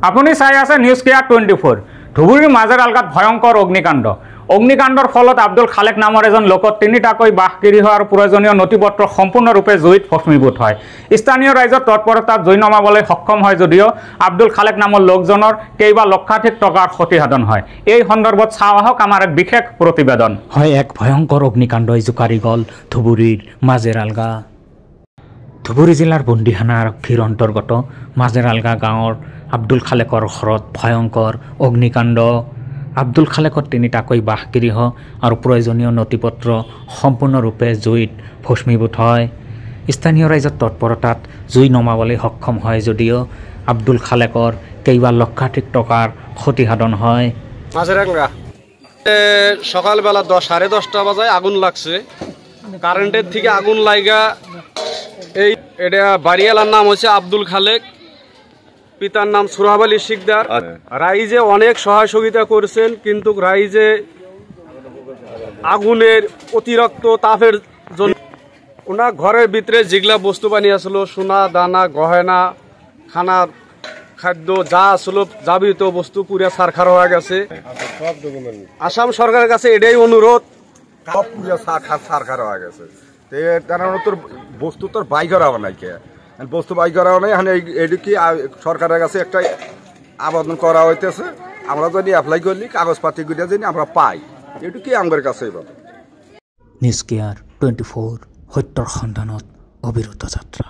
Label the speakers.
Speaker 1: আপুনি চাই আছে নিউজ কেয়াৰ 24। ধুবুৰীৰ মাজেৰ আলগাত ভয়ংকৰ অগ্নিকাণ্ড। অগ্নিকাণ্ডৰ ফলত আব্দুল খালেক নামৰ এজন লোকত তিনিটাকৈ বাসগৃহ আৰু প্ৰয়োজনীয় নথিপত্ৰ সম্পূৰ্ণৰূপে জুইত ভস্মীভূত হয়। স্থানীয় ৰাইজৰ তৎপৰতাত জুই নমাবলৈ সক্ষম হয় যদিও আব্দুল খালেক নামৰ লোকজনৰ কেইবা লক্ষাধিক টকাৰ ক্ষতিসাধন হয়। এই সন্দৰ্ভত চাওঁ আহক আমাৰ এক বিশেষ প্ৰতিবেদন। হয়, এক ভয়ংকৰ অগ্নিকাণ্ডই জোকাৰি গ'ল ধুবুৰীৰ মাজেৰ আলগা। ধুবুৰী জিলাৰ বন্দিখানা আৰক্ষীৰ অন্তৰ্গত মাজেৰ আলগা গাঁৱৰ আব্দুল খালেকৰ ঘৰত ভয়ংকৰ অগ্নিকাণ্ড। আব্দুল খালেকৰ তিনিটাকৈ বাসগৃহ আৰু প্ৰয়োজনীয় নথিপত্ৰ সম্পূৰ্ণৰূপে জুইত ভস্মীভূত হয়। স্থানীয় ৰাইজৰ তৎপৰতাত জুই নমাবলৈ সক্ষম হয় যদিও আব্দুল খালেকৰ কেইবা লক্ষাধিক টকাৰ ক্ষতিসাধন হয়।
Speaker 2: মাজের আলগা সকালবেলা 10:30 বাজায় আগুন লাগছে। কারেন্টের থেকে আগুন লাগা এটা বাড়িওয়ালার নাম হচ্ছে আব্দুল খালেক, পিতার নাম সুরাব আলী শিকদার। রাইজে অনেক সহযোগিতা করছেন, কিন্তু রাইজে আগুনের অতিরিক্ত তাপের জন্য ওনার ঘরের ভিতরে যেগুলা বস্তু বানিয়ে আসলো, সোনা দানা গহনা খানার খাদ্য যা আসলো যাবিত বস্তু পুরা সারখার হয়ে গেছে। আসাম সরকারের কাছে এটাই অনুরোধ,
Speaker 3: সব পুরা সারখার হয়ে গেছে। তোর বস্তু তোর বাই করাও নাই, কে বস্তু বাই করাও নাই। এদিকে সরকারের কাছে একটা আবেদন করা হইতেছে, আমরা যদি অ্যাপ্লাই করলি কাগজপাতি গুলো যদি আমরা পাই, এটুকুই আমাদের কাছে।
Speaker 1: নিউজ কেয়ার 24 সত্যৰ সন্ধানত অবিৰত যাত্ৰা।